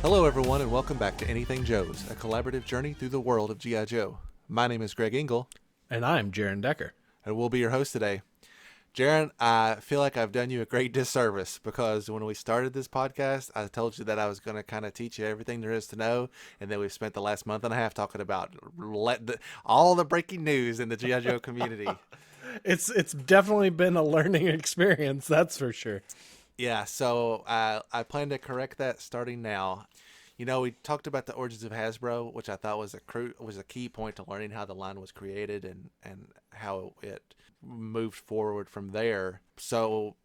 Hello everyone and welcome back to Anything Joe's, a collaborative journey through the world of G.I. Joe. My name is Greg Engel. And I'm Jaren Decker. And we'll be your host today. Jaren, I feel like I've done you a great disservice because when we started this podcast, I told you that I was going to kind of teach you everything there is to know, and then we've spent the last month and a half talking about all the breaking news in the G.I. Joe community. It's definitely been a learning experience, that's for sure. Yeah, so I plan to correct that starting now. You know, we talked about the origins of Hasbro, which I thought was a key point to learning how the line was created and how it moved forward from there. So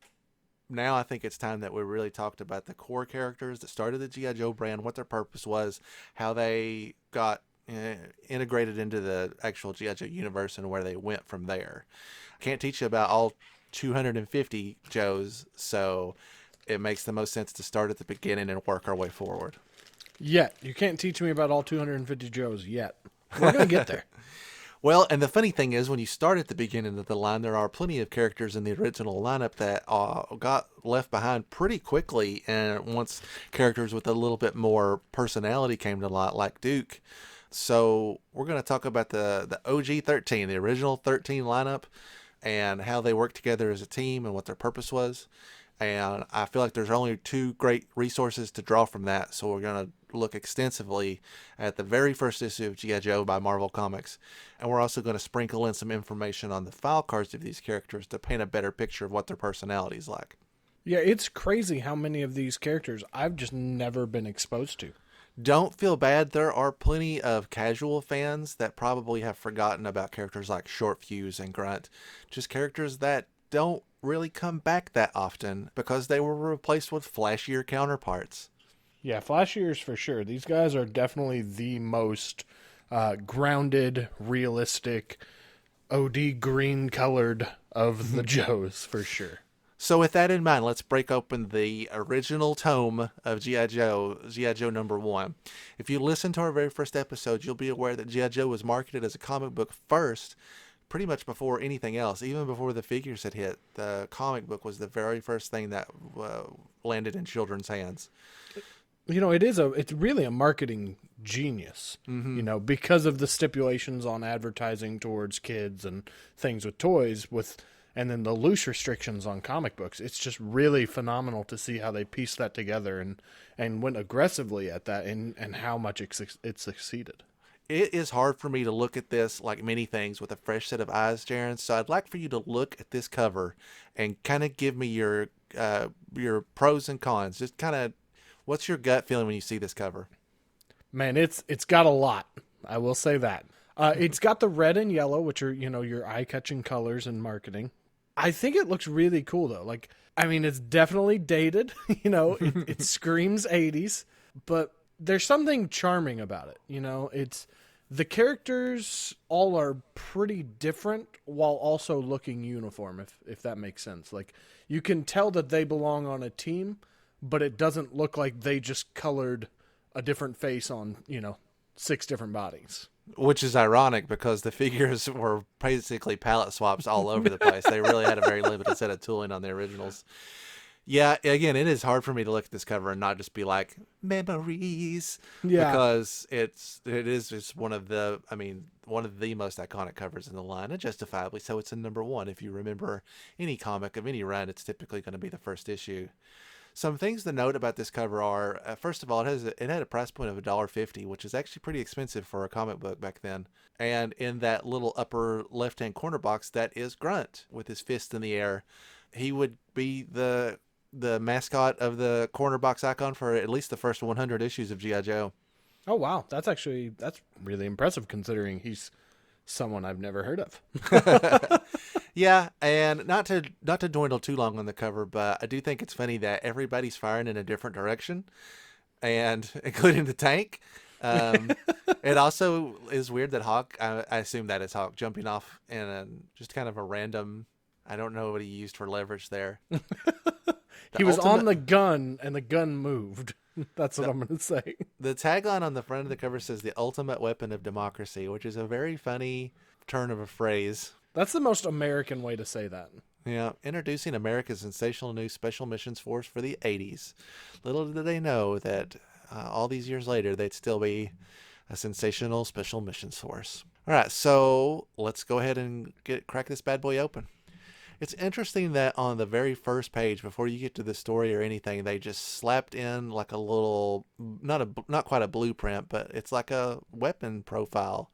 now I think it's time that we really talked about the core characters that started the G.I. Joe brand, what their purpose was, how they got integrated into the actual G.I. Joe universe, and where they went from there. I can't teach you about all 250 Joes, so it makes the most sense to start at the beginning and work our way forward. Yet. You can't teach me about all 250 Joes yet. We're going to get there. Well, and the funny thing is, when you start at the beginning of the line, there are plenty of characters in the original lineup that got left behind pretty quickly, and once characters with a little bit more personality came to light, like Duke. So we're going to talk about the OG-13, the original 13 lineup, and how they worked together as a team and what their purpose was. And I feel like there's only two great resources to draw from that, so we're going to look extensively at the very first issue of G.I. Joe by Marvel Comics. And we're also going to sprinkle in some information on the file cards of these characters to paint a better picture of what their personality is like. Yeah, it's crazy how many of these characters I've just never been exposed to. Don't feel bad. There are plenty of casual fans that probably have forgotten about characters like Short Fuse and Grunt. Just characters that don't really come back that often because they were replaced with flashier counterparts. Yeah, flashiers for sure. These guys are definitely the most grounded, realistic, OD green colored of the Joes for sure. So with that in mind, let's break open the original tome of G.I. Joe, G.I. Joe number 1. If you listen to our very first episode, you'll be aware that G.I. Joe was marketed as a comic book first, pretty much before anything else. Even before the figures had hit, the comic book was the very first thing that landed in children's hands. You know, it's really a marketing genius, you know, because of the stipulations on advertising towards kids and things with toys and then the loose restrictions on comic books. It's just really phenomenal to see how they pieced that together and went aggressively at that and how much it succeeded. It is hard for me to look at this, like many things, with a fresh set of eyes, Jaren. So I'd like for you to look at this cover and kind of give me your pros and cons. Just kind of, what's your gut feeling when you see this cover? Man, it's got a lot. I will say that. It's got the red and yellow, which are, you know, your eye-catching colors in marketing. I think it looks really cool, though. Like, I mean, it's definitely dated. You know, it screams 80s, but there's something charming about it. You know, the characters all are pretty different while also looking uniform, if that makes sense. Like, you can tell that they belong on a team, but it doesn't look like they just colored a different face on, you know, 6 different bodies. Which is ironic because the figures were basically palette swaps all over the place. They really had a very limited set of tooling on the originals. Yeah, again, it is hard for me to look at this cover and not just be like, memories. Yeah. Because it is just one of the most iconic covers in the line, and justifiably so. It's in number 1. If you remember any comic of any run, it's typically going to be the first issue. Some things to note about this cover are, first of all, it had a price point of $1.50, which is actually pretty expensive for a comic book back then. And in that little upper left-hand corner box, that is Grunt with his fist in the air. He would be the mascot of the corner box icon for at least the first 100 issues of G.I. Joe. Oh, wow. That's really impressive considering he's someone I've never heard of. Yeah, and not to dwindle too long on the cover, but I do think it's funny that everybody's firing in a different direction, and including the tank. It also is weird that Hawk, I assume that is Hawk, jumping off in just kind of a random, I don't know what he used for leverage there. He was on the gun, and the gun moved. That's what I'm going to say. The tagline on the front of the cover says the ultimate weapon of democracy, which is a very funny turn of a phrase. That's the most American way to say that. Yeah, introducing America's sensational new Special Missions Force for the 80s. Little did they know that all these years later, they'd still be a sensational special missions force. All right, so let's go ahead and crack this bad boy open. It's interesting that on the very first page, before you get to the story or anything, they just slapped in like a little, not quite a blueprint, but it's like a weapon profile.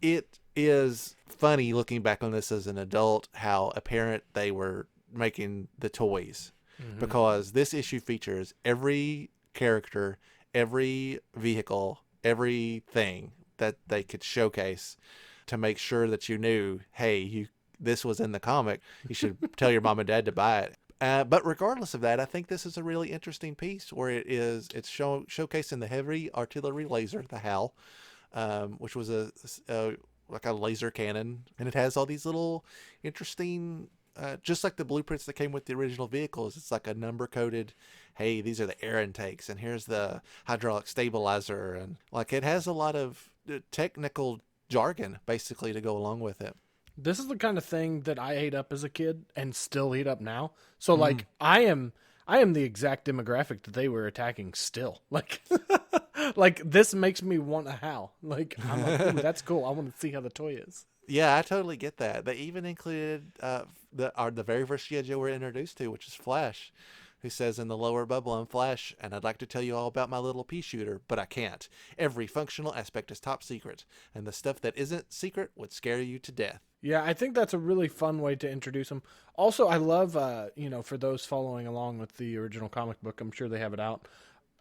It is funny looking back on this as an adult how apparent they were making the toys, because this issue features every character, every vehicle, everything that they could showcase to make sure that you knew, hey, this was in the comic. You should tell your mom and dad to buy it. But regardless of that, I think this is a really interesting piece where it's showcasing the heavy artillery laser, the HAL, which was like a laser cannon, and it has all these little interesting, just like the blueprints that came with the original vehicles. It's like a number coded, hey, these are the air intakes, and here's the hydraulic stabilizer, and like it has a lot of technical jargon basically to go along with it. This is the kind of thing that I ate up as a kid and still eat up now. So like I am the exact demographic that they were attacking still. Like like this makes me want a HAL. Like I'm like, ooh, that's cool. I want to see how the toy is. Yeah, I totally get that. They even included the very first G.I. Joe we're introduced to, which is Flash, who says in the lower bubble, "I'm Flash, and I'd like to tell you all about my little pea shooter, but I can't. Every functional aspect is top secret, and the stuff that isn't secret would scare you to death." Yeah, I think that's a really fun way to introduce them. Also, I love, for those following along with the original comic book, I'm sure they have it out.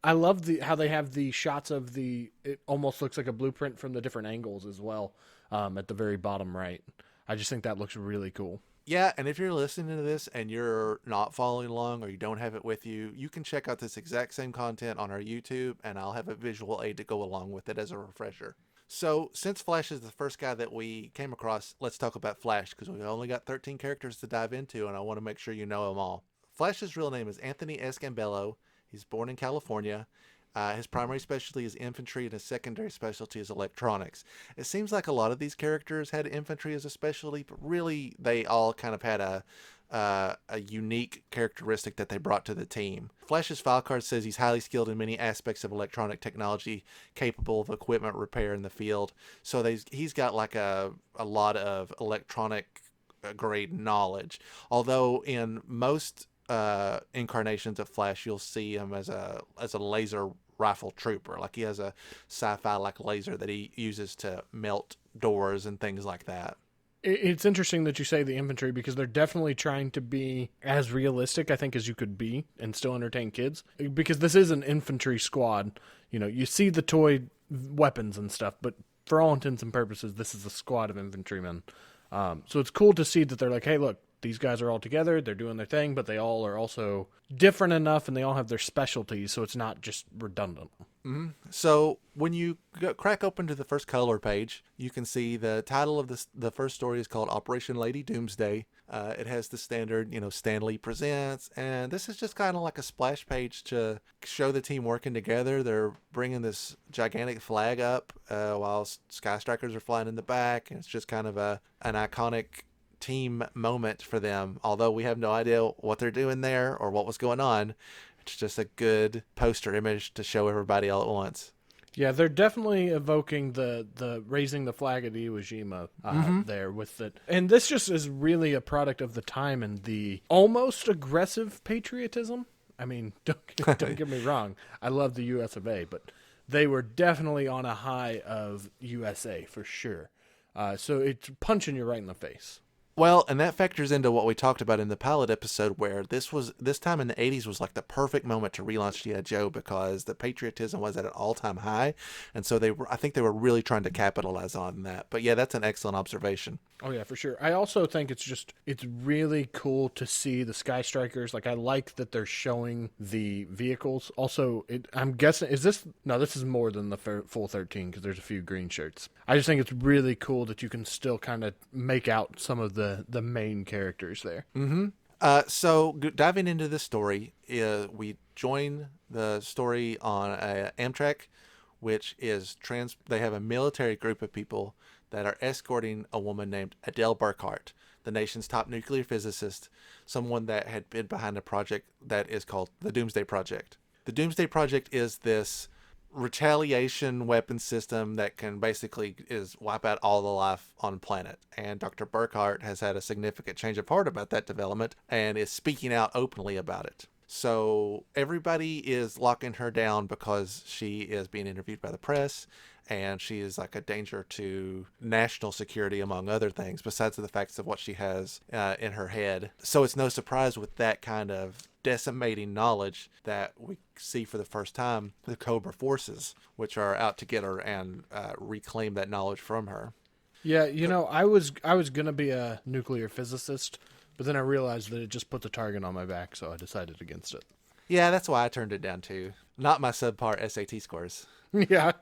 I love how they have the shots of it almost looks like a blueprint from the different angles as well, at the very bottom right. I just think that looks really cool. Yeah, and if you're listening to this and you're not following along or you don't have it with you, you can check out this exact same content on our YouTube, and I'll have a visual aid to go along with it as a refresher. So, since Flash is the first guy that we came across, let's talk about Flash, because we've only got 13 characters to dive into, and I want to make sure you know them all. Flash's real name is Anthony S. Gambello. He's born in California. His primary specialty is infantry, and his secondary specialty is electronics. It seems like a lot of these characters had infantry as a specialty, but really they all kind of had a unique characteristic that they brought to the team. Flash's file card says he's highly skilled in many aspects of electronic technology, capable of equipment repair in the field. So he's got like a lot of electronic grade knowledge. Although in most incarnations of Flash, you'll see him as a laser rifle trooper. Like he has a sci-fi like laser that he uses to melt doors and things like that. It's interesting that you say the infantry, because they're definitely trying to be as realistic, I think, as you could be and still entertain kids. Because this is an infantry squad. You know, you see the toy weapons and stuff, but for all intents and purposes, this is a squad of infantrymen. So it's cool to see that they're like, hey, look, these guys are all together, they're doing their thing, but they all are also different enough, and they all have their specialties, so it's not just redundant. Mm-hmm. So when you crack open to the first color page, you can see the title of the first story is called Operation Lady Doomsday. It has the standard, Stan Lee presents, and this is just kind of like a splash page to show the team working together. They're bringing this gigantic flag up while Sky Strikers are flying in the back, and it's just kind of an iconic team moment for them. Although we have no idea what they're doing there or what was going on, it's just a good poster image to show everybody all at once. Yeah, they're definitely evoking the raising the flag of Iwo Jima there with it. And this just is really a product of the time and the almost aggressive patriotism. I mean, don't get me wrong. I love the US of A, but they were definitely on a high of USA for sure. So it's punching you right in the face. Well, and that factors into what we talked about in the pilot episode, where this time in the 80s was like the perfect moment to relaunch G.I. Joe, because the patriotism was at an all-time high, and so I think they were really trying to capitalize on that. But yeah, that's an excellent observation. Oh yeah, for sure. I also think it's really cool to see the Sky Strikers. Like, I like that they're showing the vehicles. Also, I'm guessing, this is more than the full 13, because there's a few green shirts. I just think it's really cool that you can still kind of make out some of the main characters there. Mm-hmm. So diving into this story, we join the story on Amtrak, which is they have a military group of people that are escorting a woman named Adele Burkhart, the nation's top nuclear physicist, someone that had been behind a project that is called the Doomsday Project. The Doomsday Project is this retaliation weapon system that can basically is wipe out all the life on the planet. And Dr. Burkhart has had a significant change of heart about that development and is speaking out openly about it. So everybody is locking her down because she is being interviewed by the press, and she is like a danger to national security, among other things, besides the facts of what she has in her head. So it's no surprise with that kind of decimating knowledge that we see for the first time the Cobra forces, which are out to get her and reclaim that knowledge from her. Yeah, I was gonna be a nuclear physicist, but then I realized that it just put the target on my back, so I decided against it. Yeah, that's why I turned it down too. Not my subpar SAT scores. Yeah.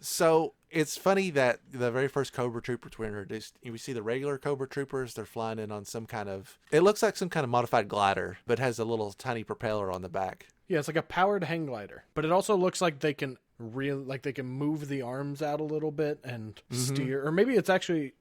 So it's funny that the very first Cobra troopers were introduced. We see the regular Cobra troopers. They're flying in on some kind of, it looks like some kind of modified glider, but has a little tiny propeller on the back. Yeah, it's like a powered hang glider, but it also looks like they can move the arms out a little bit and steer, or maybe it actually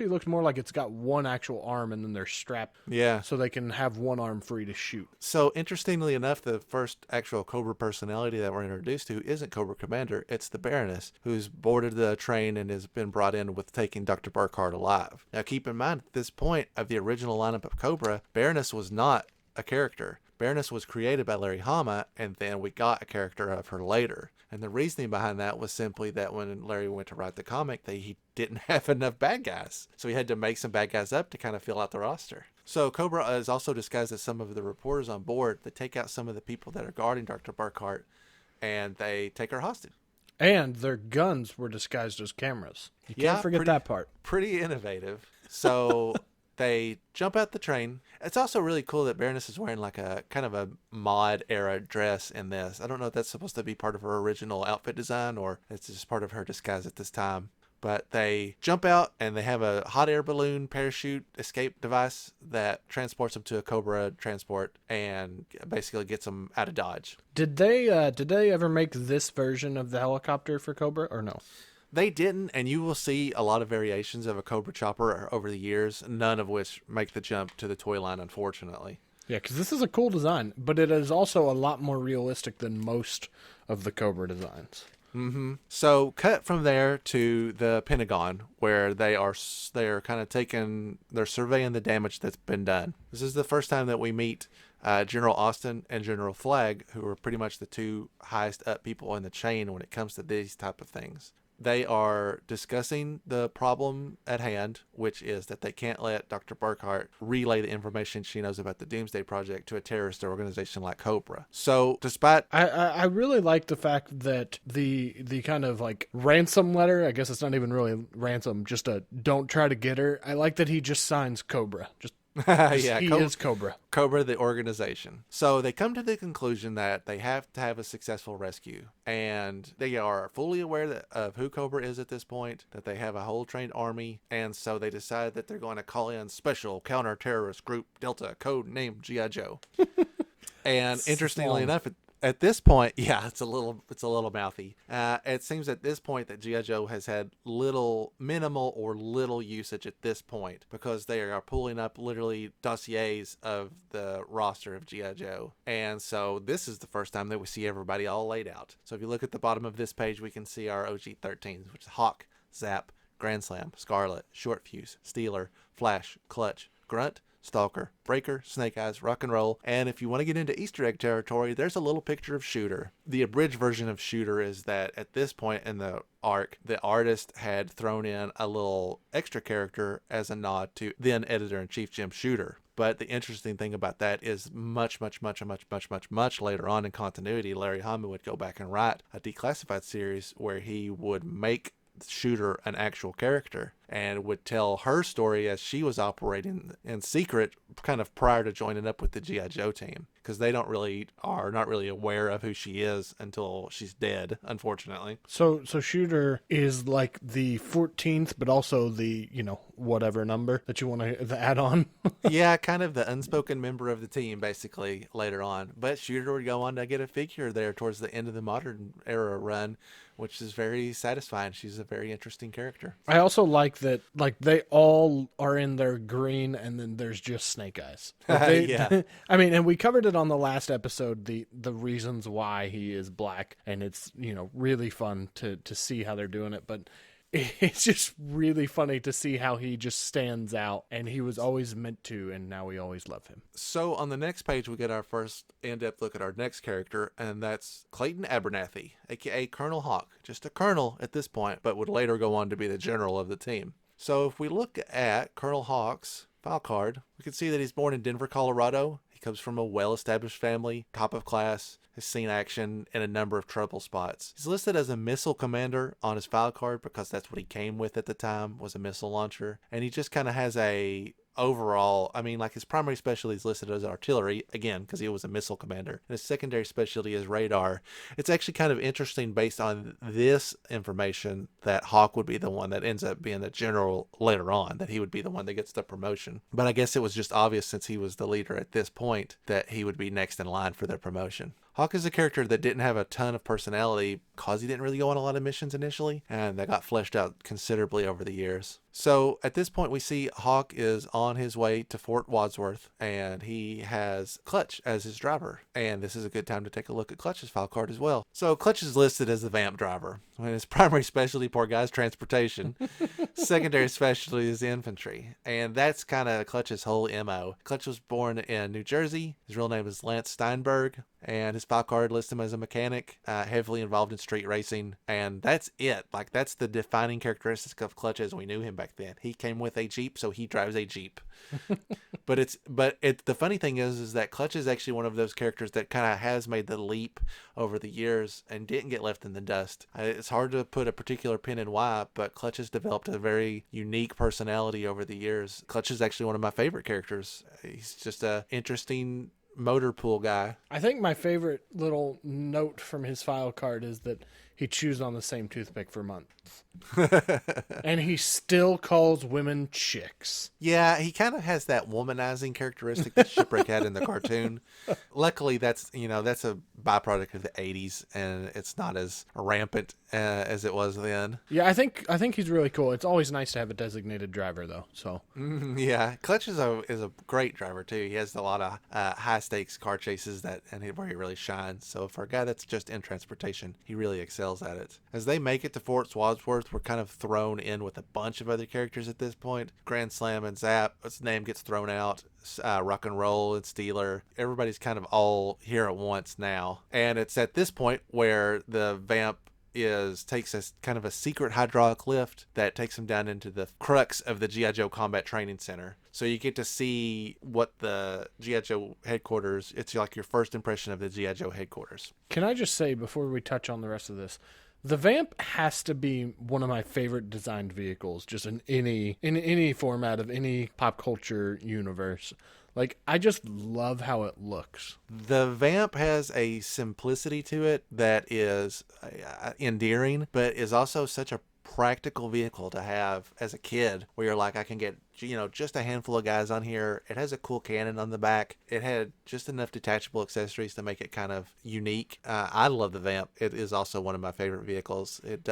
looks more like it's got one actual arm and then they're strapped. Yeah. So they can have one arm free to shoot. So interestingly enough, the first actual Cobra personality that we're introduced to isn't Cobra Commander. It's the Baroness, who's boarded the train and has been brought in with taking Dr. Burkhart alive. Now keep in mind, at this point of the original lineup of Cobra, Baroness was not a character. Baroness was created by Larry Hama, and then we got a character of her later. And the reasoning behind that was simply that when Larry went to write the comic, he didn't have enough bad guys. So he had to make some bad guys up to kind of fill out the roster. So Cobra is also disguised as some of the reporters on board that take out some of the people that are guarding Dr. Burkhart, and they take her hostage. And their guns were disguised as cameras. You can't forget that part. Pretty innovative. So they jump out the train. It's also really cool that Baroness is wearing like a kind of a mod era dress in this. I don't know if that's supposed to be part of her original outfit design or it's just part of her disguise at this time. But they jump out and they have a hot air balloon parachute escape device that transports them to a Cobra transport and basically gets them out of Dodge. Did they ever make this version of the helicopter for Cobra or no? They didn't, and you will see a lot of variations of a Cobra chopper over the years, none of which make the jump to the toy line, unfortunately. Yeah, because this is a cool design, but it is also a lot more realistic than most of the Cobra designs. Mm-hmm. So cut from there to the Pentagon, where they are kind of they're surveying the damage that's been done. This is the first time that we meet General Austin and General Flagg, who are pretty much the two highest up people in the chain when it comes to these type of things. They are discussing the problem at hand, which is that they can't let Dr. Burkhart relay the information she knows about the Doomsday Project to a terrorist organization like Cobra. So, despite... I really like the fact that the kind of like ransom letter, I guess it's not even really ransom, just a don't try to get her. I like that he just signs Cobra. Yeah, he is Cobra. Cobra, the organization. So they come to the conclusion that they have to have a successful rescue. And they are fully aware of who Cobra is at this point, that they have a whole trained army. And so they decide that they're going to call in Special Counter-Terrorist Group Delta, code name G.I. Joe. And interestingly enough, at this point, yeah, it's a little mouthy. It seems at this point that G.I. Joe has had minimal or little usage at this point because they are pulling up literally dossiers of the roster of G.I. Joe. And so this is the first time that we see everybody all laid out. So if you look at the bottom of this page, we can see our OG-13s, which is Hawk, Zap, Grand Slam, Scarlet, Short Fuse, Steeler, Flash, Clutch, Grunt, Stalker, Breaker, Snake Eyes, Rock and Roll, and if you want to get into Easter egg territory, there's a little picture of Shooter. The abridged version of Shooter is that at this point in the arc, the artist had thrown in a little extra character as a nod to then editor-in-chief Jim Shooter. But the interesting thing about that is much later on in continuity, Larry Hama would go back and write a declassified series where he would make Shooter an actual character and would tell her story as she was operating in secret kind of prior to joining up with the G.I. Joe team, because they not really aware of who she is until she's dead, unfortunately. So Shooter is like the 14th, but also the, whatever number that you want to add on. Yeah, kind of the unspoken member of the team, basically, later on. But Shooter would go on to get a figure there towards the end of the modern era run, which is very satisfying. She's a very interesting character. I also like that they all are in their green, and then there's just Snake Eyes. Yeah. I mean, and we covered it on the last episode, the reasons why he is black, and it's really fun to see how they're doing it, but it's just really funny to see how he just stands out, and he was always meant to, and now we always love him. So on the next page, we get our first in-depth look at our next character, and that's Clayton Abernathy, aka Colonel Hawk. Just a colonel at this point, but would later go on to be the general of the team. So if we look at Colonel Hawk's file card, we can see that he's born in Denver, Colorado. He comes from a well-established family, top of class, has seen action in a number of trouble spots. He's listed as a missile commander on his file card because that's what he came with at the time, was a missile launcher. And he just kind of has a overall, I mean, like his primary specialty is listed as artillery, again, because he was a missile commander. And his secondary specialty is radar. It's actually kind of interesting based on this information that Hawk would be the one that ends up being the general later on, that he would be the one that gets the promotion. But I guess it was just obvious since he was the leader at this point that he would be next in line for their promotion. Hawk is a character that didn't have a ton of personality because he didn't really go on a lot of missions initially, and that got fleshed out considerably over the years. So at this point, we see Hawk is on his way to Fort Wadsworth, and he has Clutch as his driver. And this is a good time to take a look at Clutch's file card as well. So Clutch is listed as the VAMP driver. When his primary specialty, poor guy's transportation. Secondary specialty is infantry. And that's kind of Clutch's whole MO. Clutch was born in New Jersey. His real name is Lance Steinberg. And his file card lists him as a mechanic, heavily involved in street racing. And that's it. Like, that's the defining characteristic of Clutch as we knew him back then. He came with a Jeep, so he drives a Jeep. But the funny thing is that Clutch is actually one of those characters that kind of has made the leap over the years and didn't get left in the dust. It's hard to put a particular pin in why, but Clutch has developed a very unique personality over the years. Clutch is actually one of my favorite characters. He's just a interesting motor pool guy. I think my favorite little note from his file card is that he chews on the same toothpick for months. And he still calls women chicks. Yeah, he kind of has that womanizing characteristic that Shipwreck had in the cartoon. Luckily, that's a byproduct of the 80s, and it's not as rampant as it was then. Yeah, I think he's really cool. It's always nice to have a designated driver, though. So yeah, Clutch is a great driver too. He has a lot of high stakes car chases where he really shines. So for a guy that's just in transportation, he really excels at it. As they make it to Fort Wadsworth, we're kind of thrown in with a bunch of other characters at this point. Grand Slam and Zap, his name gets thrown out. Rock and Roll and Steeler. Everybody's kind of all here at once now. And it's at this point where the VAMP takes a kind of a secret hydraulic lift that takes him down into the crux of the G.I. Joe Combat Training Center. So you get to see what the G.I. Joe headquarters, it's like your first impression of the G.I. Joe headquarters. Can I just say, before we touch on the rest of this, the VAMP has to be one of my favorite designed vehicles, just in any format of any pop culture universe. Like, I just love how it looks. The VAMP has a simplicity to it that is endearing, but is also such a practical vehicle to have as a kid, where you're like, I can get just a handful of guys on here. It has a cool cannon on the back. It had just enough detachable accessories to make it kind of unique. I love the VAMP. It is also one of my favorite vehicles. It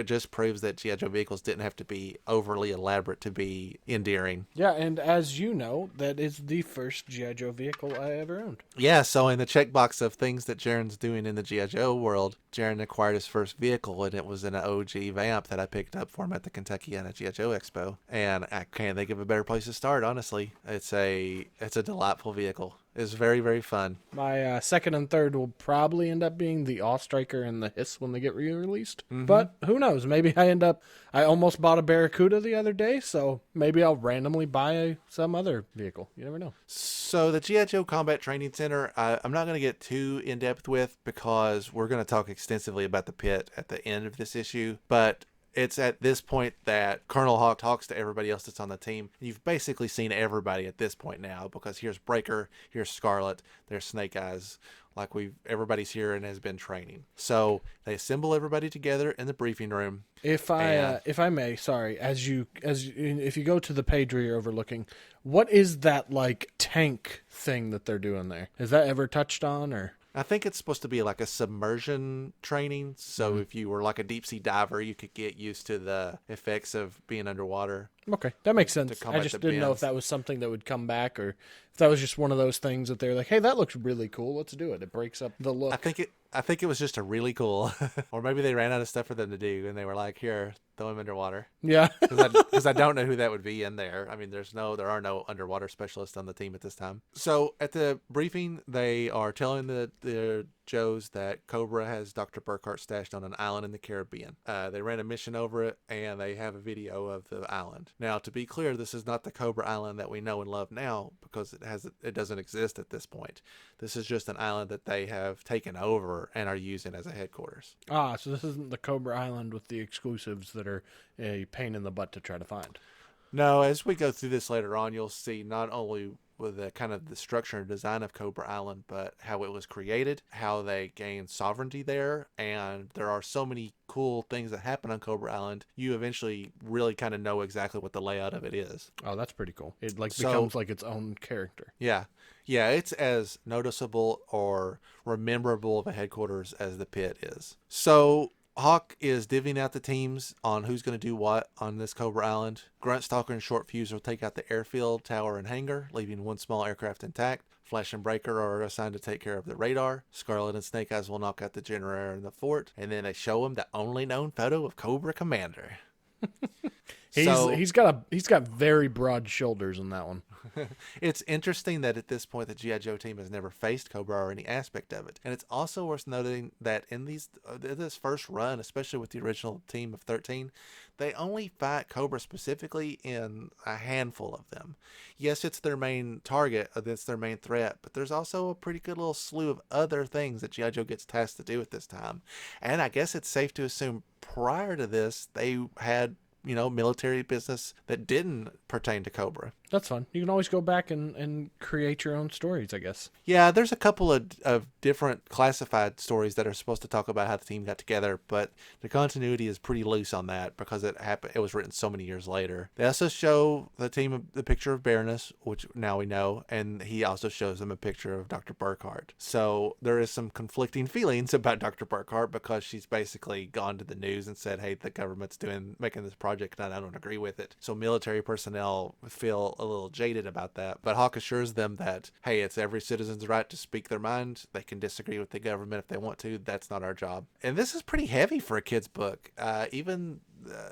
just proves that G.I. Joe vehicles didn't have to be overly elaborate to be endearing. Yeah, and as you know, that is the first G.I. Joe vehicle I ever owned. Yeah, so in the checkbox of things that Jaren's doing in the G.I. Joe world, Jaren acquired his first vehicle, and it was an OG VAMP that I picked up for him at the Kentuckiana G.I. Joe Expo. And I can't think of a better place to start, honestly. It's a delightful vehicle. It's very, very fun. My second and third will probably end up being the All-Striker and the Hiss when they get re-released. Mm-hmm. But who knows? Maybe I almost bought a Barracuda the other day, so maybe I'll randomly buy some other vehicle. You never know. So the G.I. Joe Combat Training Center, I'm not going to get too in-depth with, because we're going to talk extensively about the pit at the end of this issue. But it's at this point that Colonel Hawk talks to everybody else that's on the team. You've basically seen everybody at this point now, because here's Breaker, here's Scarlet, there's Snake Eyes. Like, everybody's here and has been training. So they assemble everybody together in the briefing room. If I may, sorry, if you go to the page where you're overlooking, what is that like tank thing that they're doing there? Is that ever touched on, or? I think it's supposed to be like a submersion training. So if you were like a deep sea diver, you could get used to the effects of being underwater. Okay, that makes sense. I combat just the didn't know if bends. that was something that would come back or if that was just one of those things that they're like, hey, that looks really cool. Let's do it. It breaks up the look. I think it was just a really cool, or maybe they ran out of stuff for them to do, and they were like, "Here, throw him underwater." Yeah. Because I don't know who that would be in there. I mean, there are no underwater specialists on the team at this time. So at the briefing, they are telling the Joes that Cobra has Dr. Burkhart stashed on an island in the Caribbean. They ran a mission over it, and they have a video of the island. Now, to be clear, this is not the Cobra Island that we know and love now, because it doesn't exist at this point. This is just an island that they have taken over and are using as a headquarters. So this isn't the Cobra Island with the exclusives that are a pain in the butt to try to find. No, as we go through this later on, you'll see not only with the kind of the structure and design of Cobra Island, but how it was created, how they gained sovereignty there, and there are so many cool things that happen on Cobra Island. You eventually really kind of know exactly what the layout of it is. Oh, that's pretty cool. It becomes like its own character. Yeah. Yeah, it's as noticeable or rememberable of a headquarters as the pit is. So Hawk is divvying out the teams on who's going to do what on this Cobra Island. Grunt, Stalker, and Short Fuse will take out the airfield, tower, and hangar, leaving one small aircraft intact. Flash and Breaker are assigned to take care of the radar. Scarlet and Snake Eyes will knock out the generator in the fort, and then they show him the only known photo of Cobra Commander. He's got very broad shoulders in that one. It's interesting that at this point the G.I. Joe team has never faced Cobra or any aspect of it. And it's also worth noting that in this first run, especially with the original team of 13, they only fight Cobra specifically in a handful of them. Yes, it's their main target, it's their main threat, but there's also a pretty good little slew of other things that G.I. Joe gets tasked to do at this time. And I guess it's safe to assume prior to this, they had military business that didn't pertain to Cobra. That's fun. You can always go back and create your own stories, I guess. Yeah, there's a couple of different classified stories that are supposed to talk about how the team got together, but the continuity is pretty loose on that because it was written so many years later. They also show the team the picture of Baroness, which now we know, and he also shows them a picture of Dr. Burkhart. So there is some conflicting feelings about Dr. Burkhart because she's basically gone to the news and said, hey, the government's making this project and I don't agree with it. So military personnel feel a little jaded about that, but Hawk assures them that, hey, it's every citizen's right to speak their mind. They can disagree with the government if they want to. That's not our job. And this is pretty heavy for a kid's book. Even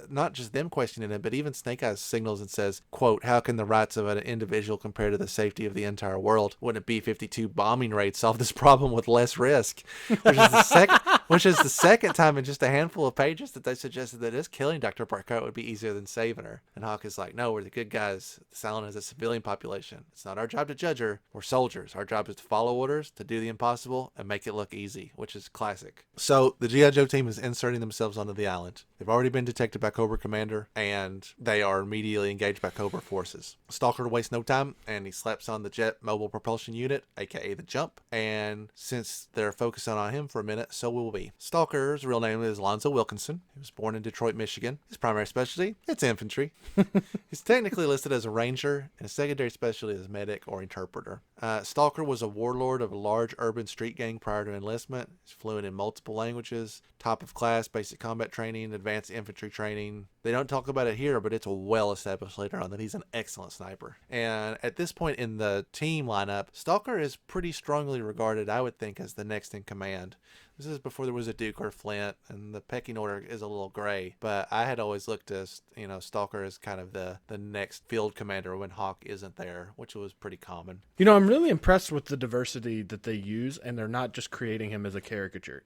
not just them questioning it, but even Snake Eyes signals and says, quote, how can the rights of an individual compare to the safety of the entire world? Wouldn't a B-52 bombing raid solve this problem with less risk? Which is the second time in just a handful of pages that they suggested that just killing Dr. Burkhart would be easier than saving her. And Hawk is like, no, we're the good guys. This island is a civilian population. It's not our job to judge her. We're soldiers. Our job is to follow orders, to do the impossible, and make it look easy, which is classic. So the G.I. Joe team is inserting themselves onto the island. They've already been detected by Cobra Commander, and they are immediately engaged by Cobra forces. Stalker wastes no time, and he slaps on the Jet Mobile Propulsion Unit, aka the Jump, and since they're focusing on him for a minute, so will we. Stalker's real name is Lonzo Wilkinson. He was born in Detroit, Michigan. His primary specialty, it's infantry. He's technically listed as a ranger, and his secondary specialty is medic or interpreter. Stalker was a warlord of a large urban street gang prior to enlistment. He's fluent in multiple languages, top of class basic combat training, advanced infantry training. They don't talk about it here, but it's well established later on that he's an excellent sniper. And at this point in the team lineup, Stalker is pretty strongly regarded, I would think, as the next in command. This is before there was a Duke or Flint, and the pecking order is a little gray. But I had always looked as, Stalker as kind of the next field commander when Hawk isn't there, which was pretty common. I'm really impressed with the diversity that they use, and they're not just creating him as a caricature.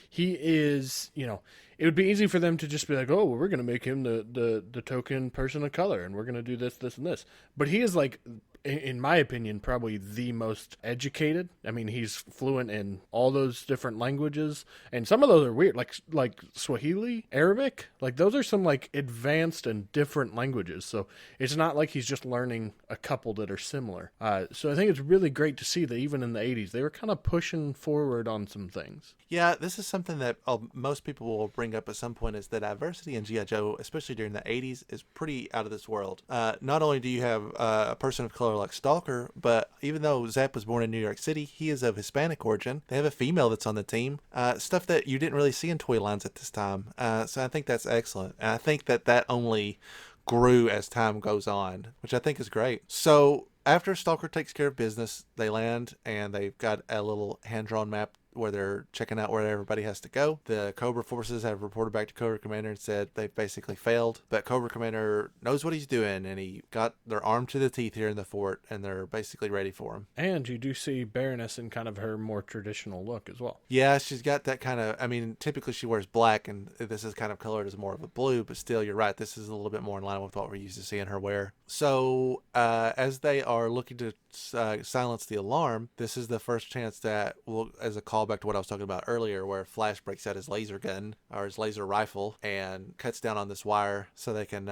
He is, it would be easy for them to just be like, oh, well, we're going to make him the token person of color, and we're going to do this, this, and this. But he is like, in my opinion, probably the most educated. I mean, he's fluent in all those different languages, and some of those are weird, like Swahili, Arabic. Like those are some like advanced and different languages. So it's not like he's just learning a couple that are similar. So I think it's really great to see that even in the 80s, they were kind of pushing forward on some things. Yeah, this is something that most people will bring up at some point, is the diversity in G.I. Joe, especially during the 80s, is pretty out of this world. Not only do you have a person of color color like Stalker, but even though Zap was born in New York City, he is of Hispanic origin. They have a female that's on the team, stuff that you didn't really see in toy lines at this time. So I think that's excellent. And I think that only grew as time goes on, which I think is great. So after Stalker takes care of business, they land and they've got a little hand-drawn map where they're checking out where everybody has to go. The Cobra forces have reported back to Cobra Commander and said they've basically failed. But Cobra Commander knows what he's doing, and they're armed to the teeth here in the fort, and they're basically ready for him. And you do see Baroness in kind of her more traditional look as well. Yeah, she's got that kind of, I mean, typically she wears black, and this is kind of colored as more of a blue, but still, you're right, this is a little bit more in line with what we're used to seeing her wear. So, as they are looking to silence the alarm, this is the first chance that will, as a callback to what I was talking about earlier, where Flash breaks out his laser gun or his laser rifle and cuts down on this wire so they can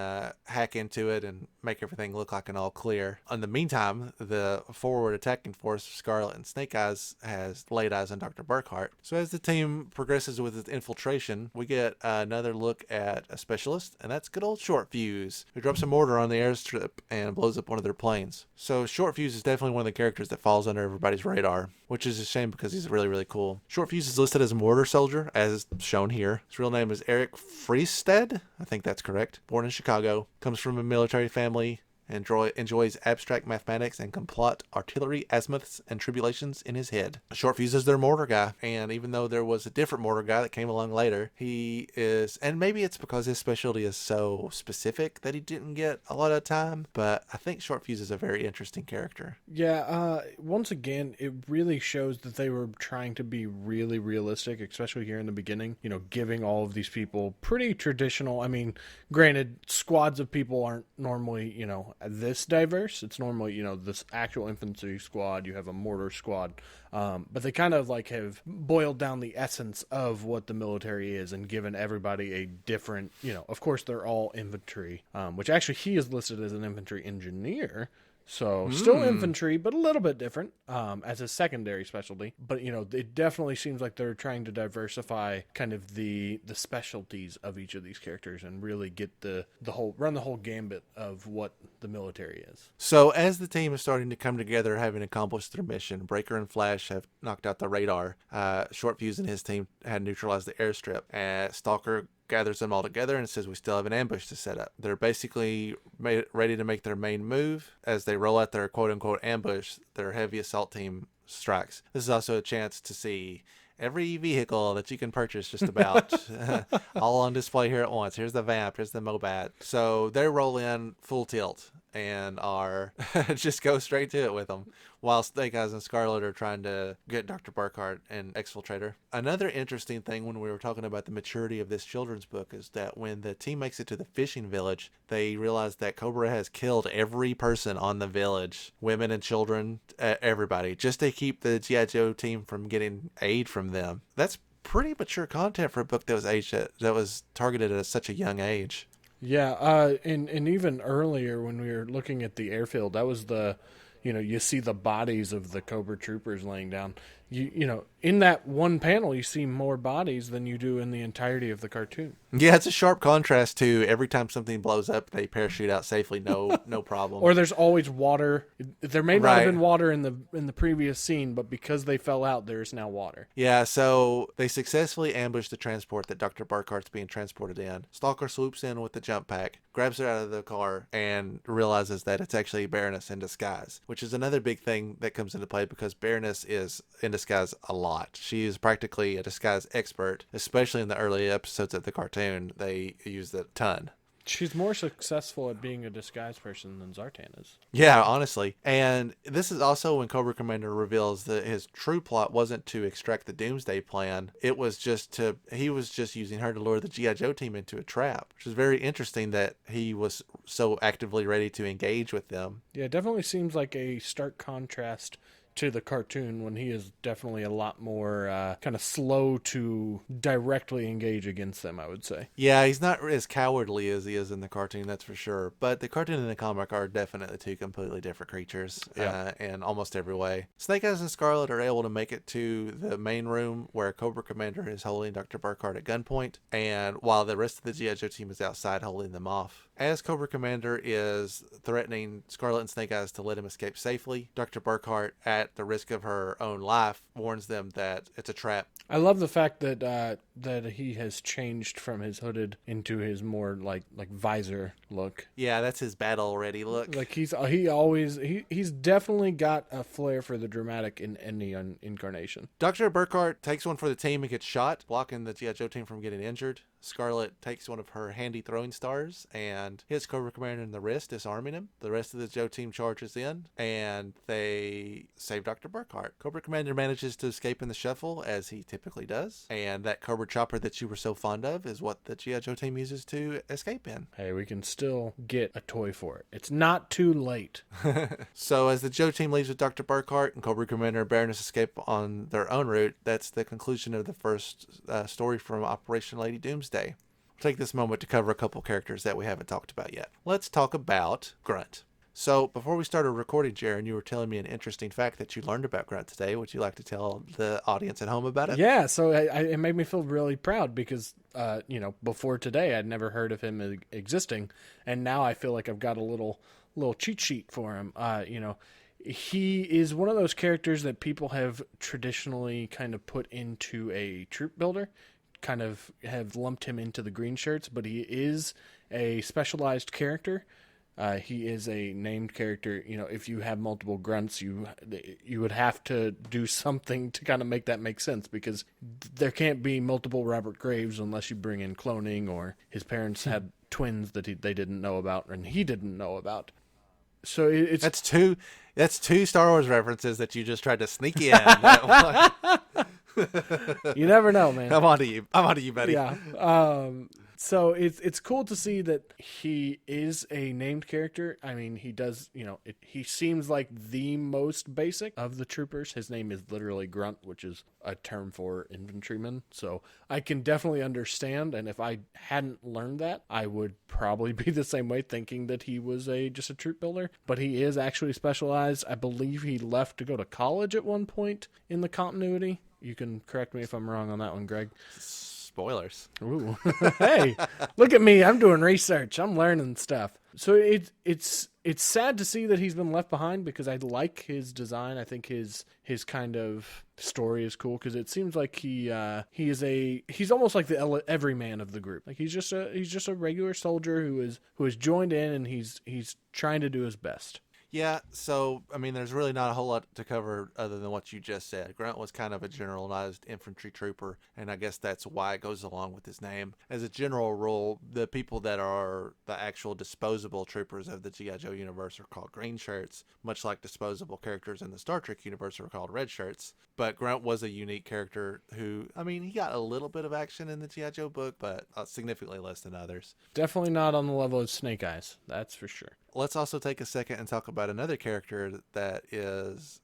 hack into it and make everything look like an all clear. In the meantime, the forward attacking force, Scarlet and Snake Eyes, has laid eyes on Dr. Burkhart. So as the team progresses with its infiltration, we get another look at a specialist, and that's good old Short Fuse, who drops a mortar on the airstrip and blows up one of their planes. So Short Fuse is definitely one of the characters that falls under everybody's radar, which is a shame because he's really, really cool. Short Fuse is listed as a mortar soldier, as shown here. His real name is Eric Friested. I think that's correct. Born in Chicago. Comes from a military family. Enjoys abstract mathematics and can plot artillery azimuths and tribulations in his head. Short Fuse is their mortar guy, and even though there was a different mortar guy that came along later, he is, and maybe it's because his specialty is so specific that he didn't get a lot of time, but I think Short Fuse is a very interesting character. Yeah, once again, it really shows that they were trying to be really realistic, especially here in the beginning, you know, giving all of these people pretty traditional. I mean, granted, squads of people aren't normally, you know, this diverse. It's normally, you know, this actual infantry squad, you have a mortar squad, but they kind of like have boiled down the essence of what the military is and given everybody a different, you know, of course they're all infantry, which actually he is listed as an infantry engineer. So still infantry, but a little bit different as a secondary specialty. But, you know, it definitely seems like they're trying to diversify kind of the specialties of each of these characters and really get run the whole gambit of what the military is. So as the team is starting to come together, having accomplished their mission, Breaker and Flash have knocked out the radar. Short Fuse and his team had neutralized the airstrip. Stalker gathers them all together and says we still have an ambush to set up. They're basically ready to make their main move. As they roll out their quote-unquote ambush, their heavy assault team strikes. This is also a chance to see every vehicle that you can purchase just about all on display here at once. Here's the VAMP, here's the Mobat. So they roll in full tilt and are just go straight to it with them, while Snake Eyes and Scarlet are trying to get Dr. Burkhart and Exfiltrator. Another interesting thing when we were talking about the maturity of this children's book is that when the team makes it to the fishing village, they realize that Cobra has killed every person on the village, women and children, everybody, just to keep the G.I. Joe team from getting aid from them. That's pretty mature content for a book that was targeted at such a young age. Yeah, and even earlier when we were looking at the airfield, that was you see the bodies of the Cobra troopers laying down. You know, in that one panel, you see more bodies than you do in the entirety of the cartoon. Yeah, it's a sharp contrast to every time something blows up, they parachute out safely, no problem. Or there's always water. There may not have been water in the previous scene, but because they fell out, there's now water. Yeah, so they successfully ambush the transport that Dr. Burkhart's being transported in. Stalker swoops in with the jump pack, grabs her out of the car, and realizes that it's actually Baroness in disguise, which is another big thing that comes into play because Baroness is in disguise a lot. She is practically a disguise expert, especially in the early episodes of the cartoon. They use it a ton. She's more successful at being a disguise person than Zartan is. Yeah, honestly. And this is also when Cobra Commander reveals that his true plot wasn't to extract the Doomsday plan. It was he was just using her to lure the G.I. Joe team into a trap, which is very interesting that he was so actively ready to engage with them. Yeah, it definitely seems like a stark contrast to the cartoon when he is definitely a lot more kind of slow to directly engage against them, I would say. Yeah, he's not as cowardly as he is in the cartoon, that's for sure. But the cartoon and the comic are definitely two completely different creatures in almost every way. Snake Eyes and Scarlet are able to make it to the main room where Cobra Commander is holding Dr. Burkhart at gunpoint, and while the rest of the G.I. Joe team is outside holding them off. as Cobra Commander is threatening Scarlet and Snake Eyes to let him escape safely, Dr. Burkhart, at the risk of her own life, warns them that it's a trap. I love the fact that that he has changed from his hooded into his more like visor look. Yeah, that's his battle ready look. Like he's definitely got a flair for the dramatic in any incarnation. Dr. Burkhart takes one for the team and gets shot, blocking the G.I. Joe team from getting injured. Scarlet takes one of her handy throwing stars and hits Cobra Commander in the wrist, disarming him. The rest of the Joe team charges in, and they save Dr. Burkhart. Cobra Commander manages to escape in the shuffle, as he typically does, and that Cobra chopper that you were so fond of is what the G.I. Joe team uses to escape in. Hey, we can still get a toy for it. It's not too late. So as the Joe team leaves with Dr. Burkhart and Cobra Commander and Baroness escape on their own route, that's the conclusion of the first story from Operation Lady Doomsday. We'll take this moment to cover a couple characters that we haven't talked about yet. Let's talk about Grunt. So before we started recording, Jaren, you were telling me an interesting fact that you learned about Grunt today. Would you like to tell the audience at home about it? Yeah, so it made me feel really proud because, before today I'd never heard of him existing, and now I feel like I've got a little cheat sheet for him. He is one of those characters that people have traditionally kind of put into a troop builder, kind of have lumped him into the green shirts, but he is a specialized character. He is a named character. You know, if you have multiple grunts, you would have to do something to kind of make that make sense, because there can't be multiple Robert Graves unless you bring in cloning, or his parents had twins that they didn't know about and he didn't know about. So it's that's two Star Wars references that you just tried to sneak in. You never know, man. I'm on to you, buddy. Yeah. So it's cool to see that he is a named character. I mean, he does, he seems like the most basic of the troopers. His name is literally Grunt, which is a term for infantryman. So I can definitely understand. And if I hadn't learned that, I would probably be the same way, thinking that he was just a troop builder. But he is actually specialized. I believe he left to go to college at one point in the continuity. You can correct me if I'm wrong on that one, Greg. Spoilers. Ooh. Hey, look at me. I'm doing research. I'm learning stuff. So it's sad to see that he's been left behind, because I like his design. I think his kind of story is cool, because it seems like he's almost like the everyman of the group. Like he's just a regular soldier who has joined in, and he's trying to do his best. Yeah, so, I mean, there's really not a whole lot to cover other than what you just said. Grunt was kind of a generalized infantry trooper, and I guess that's why it goes along with his name. As a general rule, the people that are the actual disposable troopers of the G.I. Joe universe are called green shirts, much like disposable characters in the Star Trek universe are called red shirts. But Grunt was a unique character who, I mean, he got a little bit of action in the G.I. Joe book, but significantly less than others. Definitely not on the level of Snake Eyes, that's for sure. Let's also take a second and talk about another character that has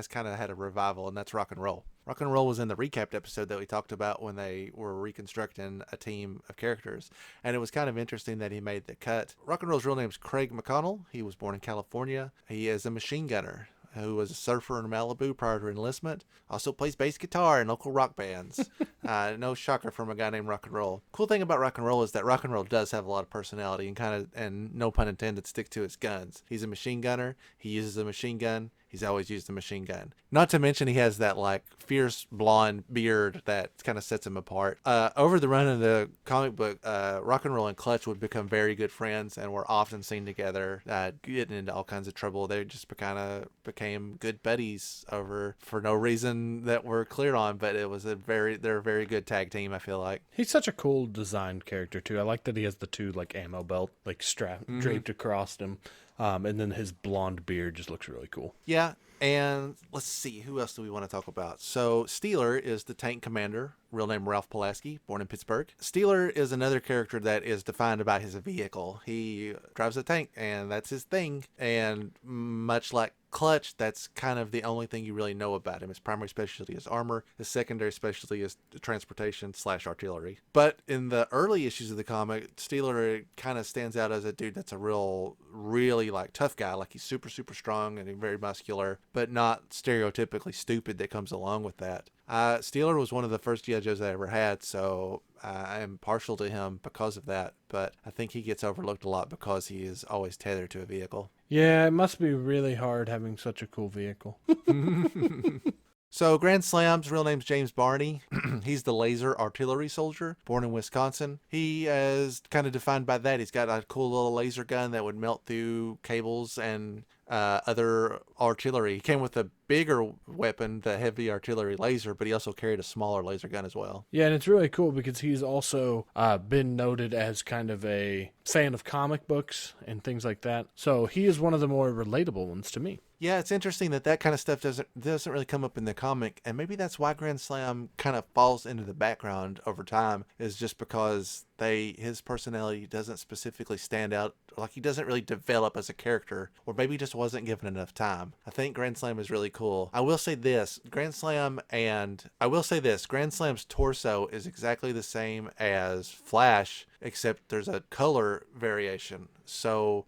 kind of had a revival, and that's Rock and Roll. Rock and Roll was in the recapped episode that we talked about when they were reconstructing a team of characters, and it was kind of interesting that he made the cut. Rock and Roll's real name is Craig McConnell. He was born in California. He is a machine gunner who was a surfer in Malibu prior to enlistment. Also plays bass guitar in local rock bands. No shocker from a guy named Rock and Roll. Cool thing about Rock and Roll is that Rock and Roll does have a lot of personality and no pun intended, stick to his guns. He's a machine gunner. He uses a machine gun. He's always used a machine gun. Not to mention he has that like fierce blonde beard that kind of sets him apart. Over the run of the comic book, Rock and Roll and Clutch would become very good friends and were often seen together, getting into all kinds of trouble. They just became good buddies for no reason that we're clear on, but they're a very good tag team, I feel like. He's such a cool designed character too. I like that he has the two like ammo belt like draped across him. And then his blonde beard just looks really cool. Yeah, and let's see, who else do we want to talk about? So Steeler is the tank commander, real name Ralph Pulaski, born in Pittsburgh. Steeler is another character that is defined by his vehicle. He drives a tank, and that's his thing. And much like Clutch, that's kind of the only thing you really know about him. His primary specialty is armor. His secondary specialty is transportation / artillery. But in the early issues of the comic, Steeler kind of stands out as a dude that's a really like tough guy. Like he's super, super strong and very muscular, but not stereotypically stupid that comes along with that. Steeler was one of the first G.I. Joes I ever had, so I am partial to him because of that. But I think he gets overlooked a lot because he is always tethered to a vehicle. Yeah, it must be really hard having such a cool vehicle. So Grand Slam's real name's James Barney. He's the laser artillery soldier, born in Wisconsin. He is kind of defined by that. He's got a cool little laser gun that would melt through cables and other artillery. He came with a bigger weapon, the heavy artillery laser, but he also carried a smaller laser gun as well. Yeah, and it's really cool because he's also been noted as kind of a fan of comic books and things like that. So he is one of the more relatable ones to me. Yeah, it's interesting that kind of stuff doesn't really come up in the comic, and maybe that's why Grand Slam kind of falls into the background over time, is just because his personality doesn't specifically stand out, like he doesn't really develop as a character, or maybe he just wasn't given enough time. I think Grand Slam is really cool. I will say this, Grand Slam's torso is exactly the same as Flash, except there's a color variation. So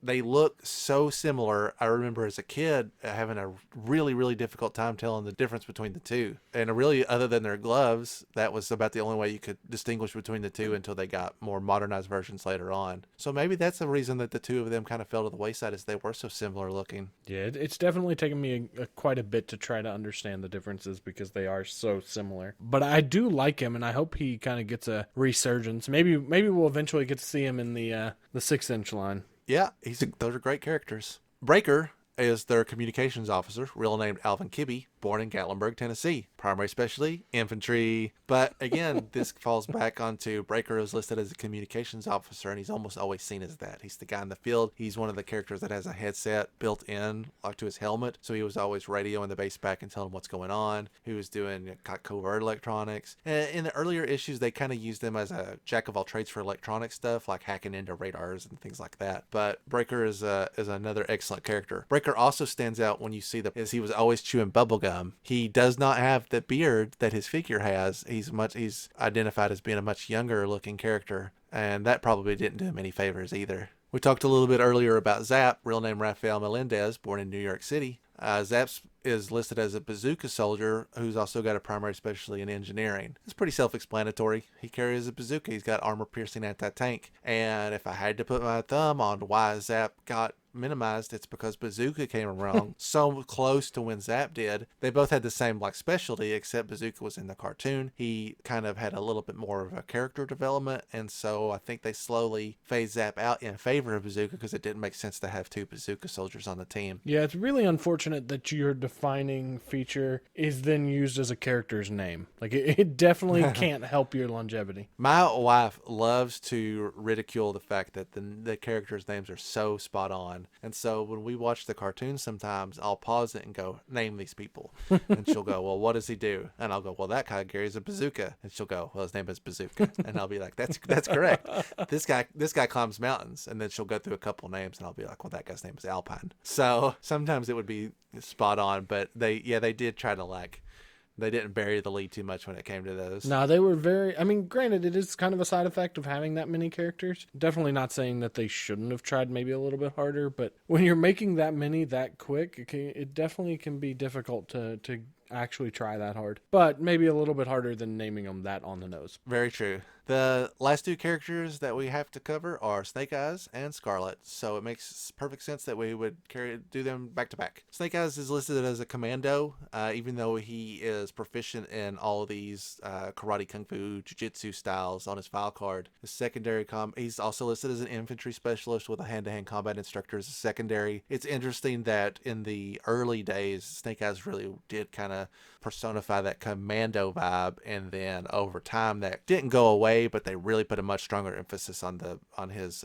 they look so similar. I remember as a kid having a really, really difficult time telling the difference between the two. And really, other than their gloves, that was about the only way you could distinguish between the two until they got more modernized versions later on. So maybe that's the reason that the two of them kind of fell to the wayside, is they were so similar looking. Yeah, it's definitely taken me quite a bit to try to understand the differences because they are so similar. But I do like him, and I hope he kind of gets a resurgence. Maybe we'll eventually get to see him in the 6-inch line. Yeah, those are great characters. Breaker is their communications officer, real named Alvin Kibbe, born in Gatlinburg, Tennessee. Primary specialty, infantry. But again, this falls back onto Breaker is listed as a communications officer, and he's almost always seen as that. He's the guy in the field. He's one of the characters that has a headset built in, like to his helmet. So he was always radioing the base back and telling him what's going on. He was doing covert electronics. And in the earlier issues, they kind of used him as a jack of all trades for electronic stuff, like hacking into radars and things like that. But Breaker is another excellent character. Breaker also stands out when you see is he was always chewing bubblegum. He does not have the beard that his figure has. He's identified as being a much younger looking character, and that probably didn't do him any favors either. We talked a little bit earlier about Zap, real name Rafael Melendez, born in New York City. Zap is listed as a bazooka soldier who's also got a primary specialty in engineering. It's pretty self-explanatory. He carries a bazooka. He's got armor-piercing anti-tank. And if I had to put my thumb on why Zap got minimized, it's because Bazooka came around so close to when Zap did. They both had the same specialty, except Bazooka was in the cartoon. He kind of had a little bit more of a character development, and so I think they slowly phased Zap out in favor of Bazooka because it didn't make sense to have two Bazooka soldiers on the team. Yeah, it's really unfortunate that your defining feature is then used as a character's name. Like, it definitely can't help your longevity. My wife loves to ridicule the fact that the characters' names are so spot on. And so when we watch the cartoon, sometimes I'll pause it and go, name these people. And she'll go, well, what does he do? And I'll go, well, that guy carries a bazooka. And she'll go, well, his name is Bazooka. And I'll be like, that's correct. This guy climbs mountains. And then she'll go through a couple names, and I'll be like, well, that guy's name is Alpine. So sometimes it would be spot on, but they did try to they didn't bury the lead too much when it came to those. No, they were granted, it is kind of a side effect of having that many characters. Definitely not saying that they shouldn't have tried maybe a little bit harder, but when you're making that many that quick, it definitely can be difficult to actually try that hard. But maybe a little bit harder than naming them that on the nose. Very true. The last two characters that we have to cover are Snake Eyes and Scarlet, so it makes perfect sense that we would do them back to back. Snake Eyes is listed as a commando, even though he is proficient in all of these karate, kung fu, jiu-jitsu styles on his file card. His secondary he's also listed as an infantry specialist with a hand-to-hand combat instructor as a secondary. It's interesting that in the early days, Snake Eyes really did kind of personify that commando vibe, and then over time that didn't go away, but they really put a much stronger emphasis on his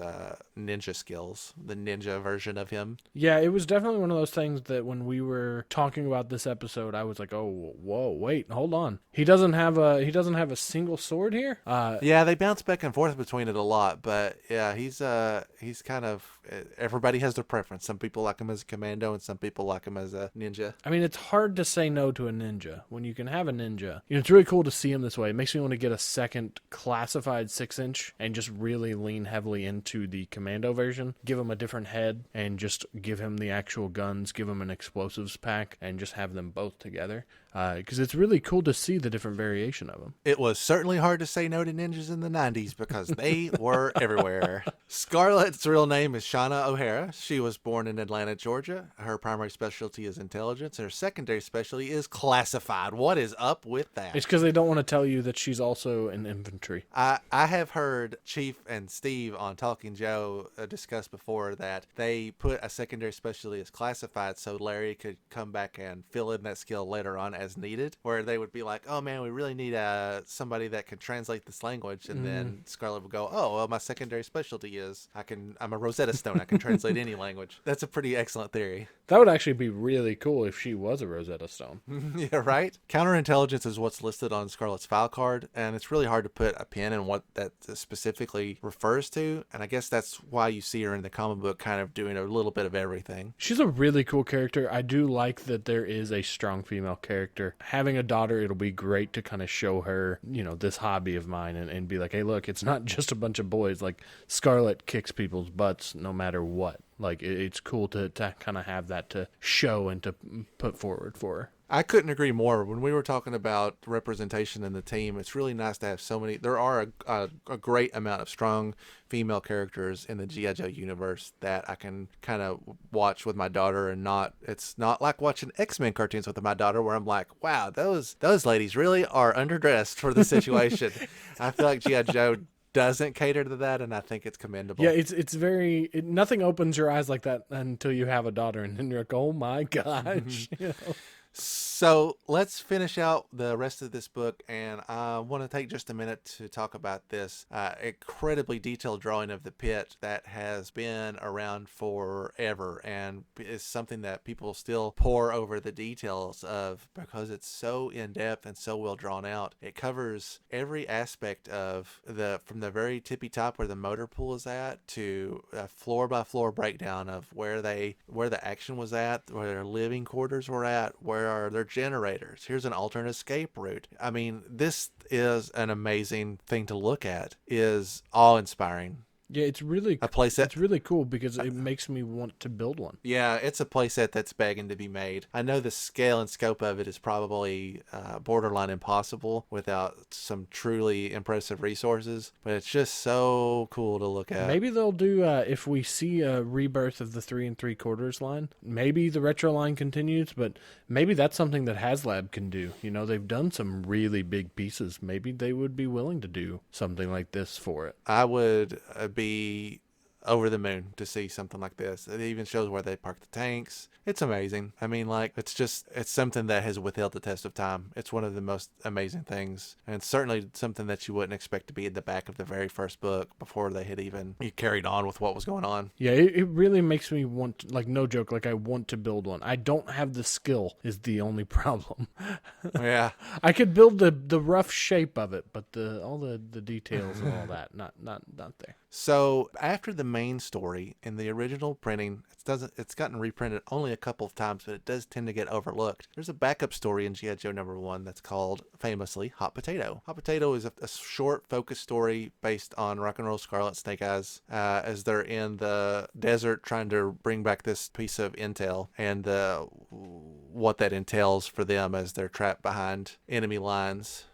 ninja skills, the ninja version of him. Yeah, it was definitely one of those things that when we were talking about this episode, I was like, oh, whoa, wait, hold on. He doesn't have a single sword here? Yeah, they bounce back and forth between it a lot, but yeah, he's kind of, everybody has their preference. Some people like him as a commando, and some people like him as a ninja. I mean, it's hard to say no to a ninja when you can have a ninja. You know, it's really cool to see him this way. It makes me want to get a second classified 6-inch and just really lean heavily into the commando version. Give him a different head and just give him the actual guns, give him an explosives pack, and just have them both together. because it's really cool to see the different variation of them. It was certainly hard to say no to ninjas in the 90s because they were everywhere. Scarlet's real name is Shauna O'Hara. She was born in Atlanta, Georgia. Her primary specialty is intelligence, and her secondary specialty is classified. What is up with that? It's because they don't want to tell you that she's also in infantry. I have heard Chief and Steve on Talking Joe discuss before that they put a secondary specialty as classified so Larry could come back and fill in that skill later on as needed, where they would be like, oh man, we really need somebody that can translate this language, and then Scarlet would go, oh well, my secondary specialty is I'm a Rosetta Stone, I can translate any language. That's a pretty excellent theory. That would actually be really cool if she was a Rosetta Stone. Yeah, right? Counterintelligence is what's listed on Scarlet's file card, and it's really hard to put a pin in what that specifically refers to, and I guess that's why you see her in the comic book kind of doing a little bit of everything. She's a really cool character. I do like that there is a strong female character. Having a daughter, it'll be great to kind of show her, this hobby of mine and be like, hey, look, it's not just a bunch of boys. Like, Scarlet kicks people's butts no matter what. Like, it's cool to kind of have that to show and to put forward for her. I couldn't agree more. When we were talking about representation in the team, it's really nice to have so many. There are a great amount of strong female characters in the G.I. Joe universe that I can kind of watch with my daughter, and it's not like watching X-Men cartoons with my daughter where I'm like, wow, those ladies really are underdressed for the situation. I feel like G.I. Joe doesn't cater to that, and I think it's commendable. Yeah, it's very nothing opens your eyes like that until you have a daughter, and then you're like, oh my gosh. So let's finish out the rest of this book, and I want to take just a minute to talk about this incredibly detailed drawing of the pit that has been around forever, and is something that people still pore over the details of because it's so in-depth and so well drawn out. It covers every aspect of from the very tippy top where the motor pool is at to a floor-by-floor breakdown of where the action was at, where their living quarters were at, where are their generators. Here's an alternate escape route. I mean, this is an amazing thing to look at. Is awe-inspiring. Yeah, it's really a playset. It's really cool because it makes me want to build one. Yeah, it's a playset that's begging to be made. I know the scale and scope of it is probably borderline impossible without some truly impressive resources, but it's just so cool to look at. Maybe they'll do if we see a rebirth of the 3 3/4 line. Maybe the retro line continues, but maybe that's something that HasLab can do. They've done some really big pieces. Maybe they would be willing to do something like this for it. I would be over the moon to see something like this. It even shows where they park the tanks. It's amazing. I mean, it's something that has withheld the test of time. It's one of the most amazing things, and it's certainly something that you wouldn't expect to be in the back of the very first book before they had even carried on with what was going on. Yeah, it really makes me want, no joke, I want to build one. I don't have the skill is the only problem. Yeah. I could build the rough shape of it, but all the details and all that, not there. So after the main story in the original printing, it's gotten reprinted only a couple of times, but it does tend to get overlooked. There's a backup story in G.I. Joe #1 that's called, famously, Hot Potato. Hot Potato is a short, focused story based on Rock and Roll Scarlet Snake Eyes as they're in the desert trying to bring back this piece of intel and what that entails for them as they're trapped behind enemy lines.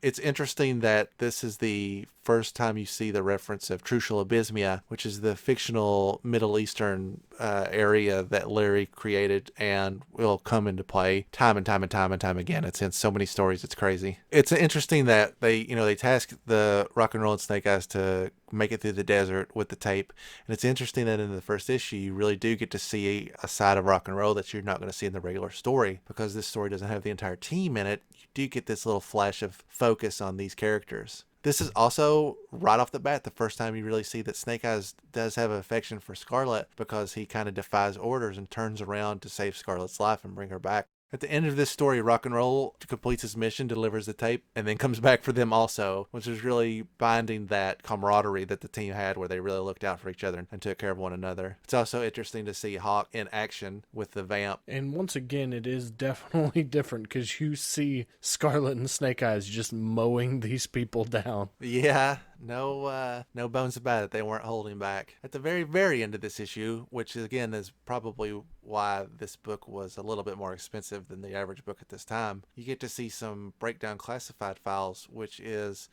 It's interesting that this is the first time you see the reference of Trucial Abysmia, which is the fictional Middle Eastern area that Larry created and will come into play time and time and time and time again. It's in so many stories, it's crazy. It's interesting that they task the Rock and Roll and Snake Eyes to make it through the desert with the tape, and it's interesting that in the first issue you really do get to see a side of Rock and Roll that you're not going to see in the regular story, because this story doesn't have the entire team in it. You do get this little flash of focus on these characters. This is also, right off the bat, the first time you really see that Snake Eyes does have an affection for Scarlet, because he kind of defies orders and turns around to save Scarlet's life and bring her back. At the end of this story, Rock and Roll completes his mission, delivers the tape, and then comes back for them also, which is really binding that camaraderie that the team had where they really looked out for each other and took care of one another. It's also interesting to see Hawk in action with the VAMP. And once again, it is definitely different because you see Scarlet and Snake Eyes just mowing these people down. Yeah, no bones about it. They weren't holding back. At the very, very end of this issue, which again is probably why this book was a little bit more expensive than the average book at this time, you get to see some breakdown classified files, which is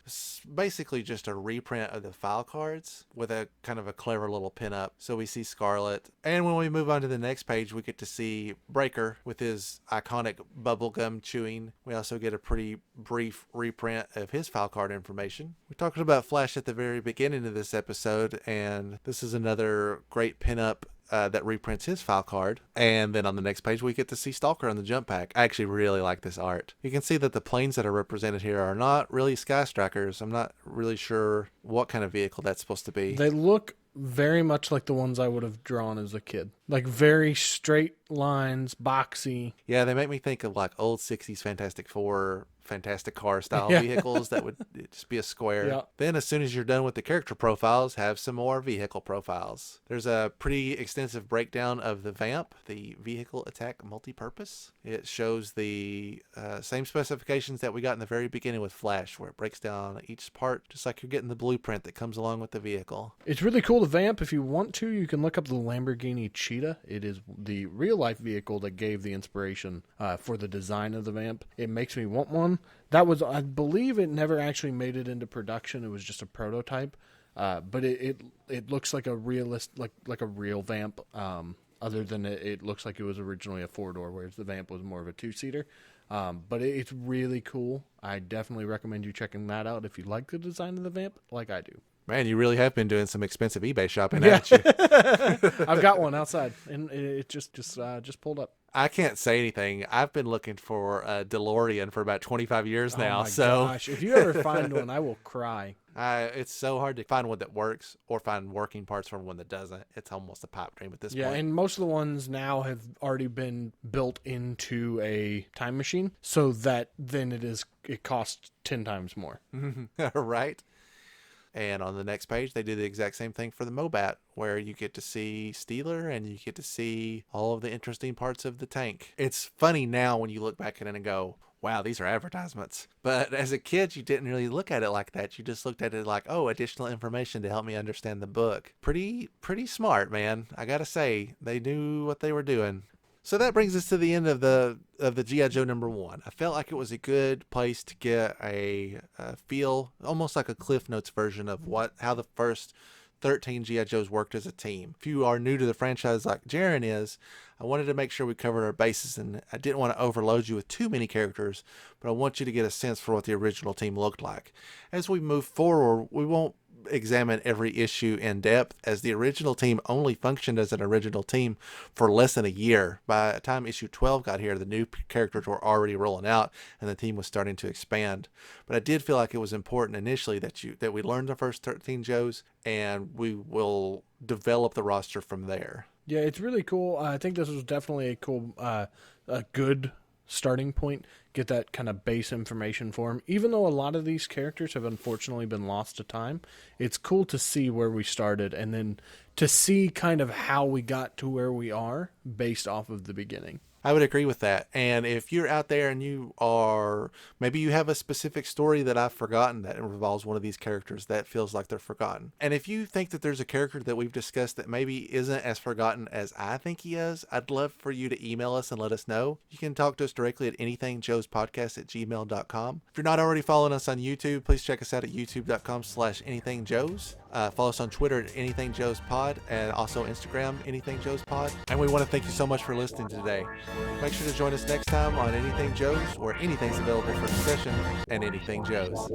basically just a reprint of the file cards with a kind of a clever little pinup. So we see Scarlet, and when we move on to the next page, we get to see Breaker with his iconic bubblegum chewing. We also get a pretty brief reprint of his file card information. We talked about Flash at the very beginning of this episode, and this is another great pinup that reprints his file card. And then on the next page, we get to see Stalker on the jump pack. I actually really like this art. You can see that the planes that are represented here are not really Sky Strikers. I'm not really sure what kind of vehicle that's supposed to be. They look very much like the ones I would have drawn as a kid. Like very straight lines, boxy. Yeah, they make me think of like old 60s Fantastic Four, Fantastic Car style vehicles that would just be a square. Yeah. Then as soon as you're done with the character profiles, have some more vehicle profiles. There's a pretty extensive breakdown of the VAMP, the Vehicle Attack Multipurpose. It shows the same specifications that we got in the very beginning with Flash, where it breaks down each part just like you're getting the blueprint that comes along with the vehicle. It's really cool, the VAMP. If you want to, you can look up the Lamborghini Cheetah. It is the real-life vehicle that gave the inspiration for the design of the VAMP. It makes me want one. That was, I believe it never actually made it into production. It was just a prototype. But it looks like a realist, like a real VAMP. Other than it looks like it was originally a 4-door, whereas the VAMP was more of a 2-seater. But it's really cool. I definitely recommend you checking that out if you like the design of the VAMP, like I do. Man, you really have been doing some expensive eBay shopping, haven't you? I've got one outside, and it just pulled up. I can't say anything. I've been looking for a DeLorean for about 25 years now. Oh my so gosh, if you ever find one, I will cry. It's so hard to find one that works or find working parts from one that doesn't. It's almost a pipe dream at this point. Yeah, and most of the ones now have already been built into a time machine, so that then it costs 10 times more. Right. And on the next page, they do the exact same thing for the Mobat, where you get to see Steeler and you get to see all of the interesting parts of the tank. It's funny now when you look back at it and go, wow, these are advertisements. But as a kid, you didn't really look at it like that. You just looked at it like, oh, additional information to help me understand the book. Pretty smart, man. I gotta say, they knew what they were doing. So that brings us to the end of the G.I. Joe #1. I felt like it was a good place to get a feel, almost like a Cliff Notes version of how the first 13 G.I. Joes worked as a team. If you are new to the franchise like Jaren is, I wanted to make sure we covered our bases, and I didn't want to overload you with too many characters, but I want you to get a sense for what the original team looked like. As we move forward, we won't examine every issue in depth, as the original team only functioned as an original team for less than a year. By the time issue 12 got here, the new characters were already rolling out and the team was starting to expand. But I did feel like it was important initially that we learned the first 13 Joes, and we will develop the roster from there. Yeah, it's really cool. I think this was definitely a cool, a good starting point. Get that kind of base information for him. Even though a lot of these characters have unfortunately been lost to time, it's cool to see where we started and then to see kind of how we got to where we are based off of the beginning. I would agree with that. And if you're out there and maybe you have a specific story that I've forgotten that involves one of these characters that feels like they're forgotten. And if you think that there's a character that we've discussed that maybe isn't as forgotten as I think he is, I'd love for you to email us and let us know. You can talk to us directly at anythingjoespodcast@gmail.com. If you're not already following us on YouTube, please check us out at youtube.com/anythingjoes. Follow us on Twitter at anythingjoespod and also Instagram anythingjoespod. And we want to thank you so much for listening today. Make sure to join us next time on Anything Joe's, where anything's available for discussion and anything Joe's.